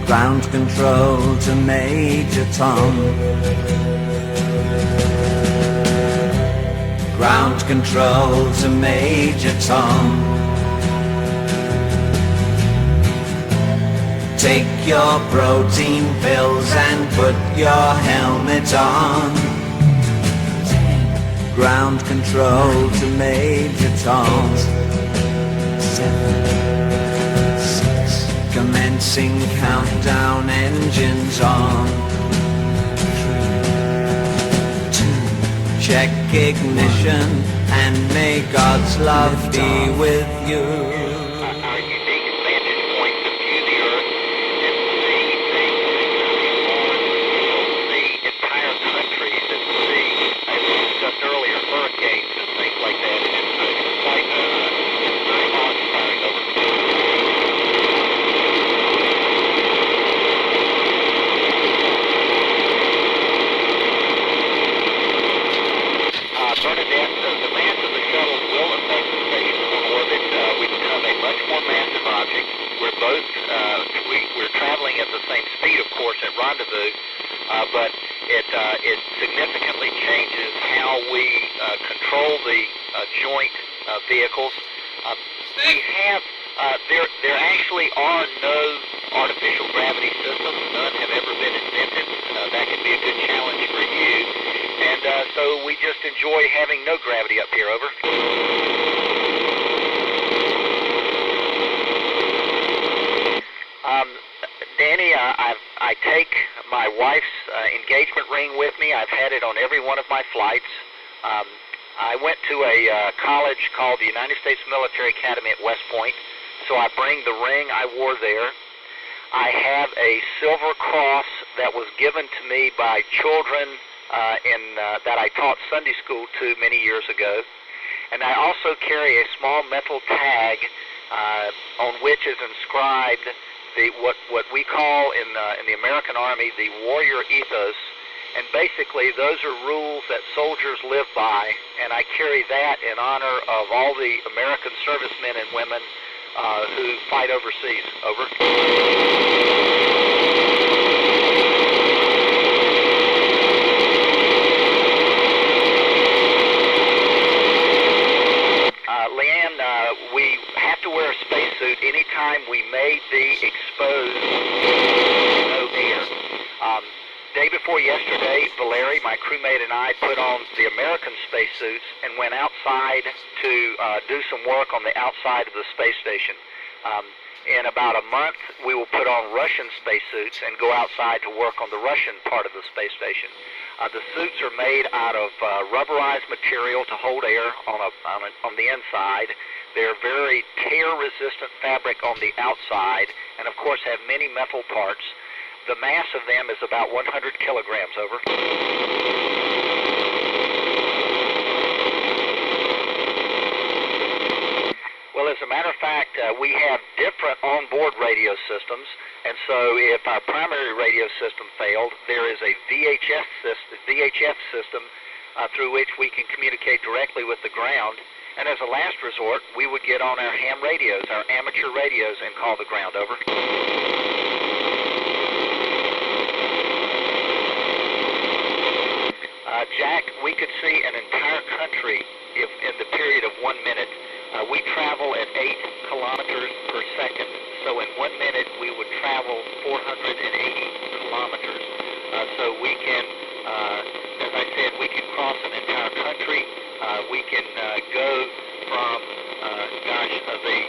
Ground control to Major Tom. Ground control to Major Tom. Take your protein pills and put your helmet on. Ground control to Major Tom. 7, 6. Commencing countdown, engines on. 3, 2. Check ignition and may God's love be with you. But it significantly changes how we control the joint vehicles. We have there actually are no artificial gravity systems. None have ever been invented. That can be a good challenge for you. And so we just enjoy having no gravity up here. Over. Danny, I take my wife's engagement ring with me. I've had it on every one of my flights. I went to a college called the United States Military Academy at West Point, so I bring the ring I wore there. I have a silver cross that was given to me by children that I taught Sunday school to many years ago. And I also carry a small metal tag on which is inscribed what we call in the American Army the warrior ethos, and basically those are rules that soldiers live by, and I carry that in honor of all the American servicemen and women who fight overseas. Over. Leanne, we have to wear a spacesuit anytime we may be exposed to no air. Day before yesterday, Valerie, my crewmate, and I put on the American spacesuits and went outside to do some work on the outside of the space station. In about a month, we will put on Russian spacesuits and go outside to work on the Russian part of the space station. The suits are made out of rubberized material to hold air on the inside. They're very tear-resistant fabric on the outside, and of course have many metal parts. The mass of them is about 100 kilograms. Over. Well, as a matter of fact, we have different onboard radio systems, and so if our primary radio system failed, there is a VHF system through which we can communicate directly with the ground. And as a last resort, we would get on our ham radios, our amateur radios, and call the ground. Over. Jack, we could see an entire country if in the period of 1 minute. We travel at 8 kilometers per second, so in 1 minute we would travel 480 kilometers. So we can, as I said, we can cross an entire country. We can go from, the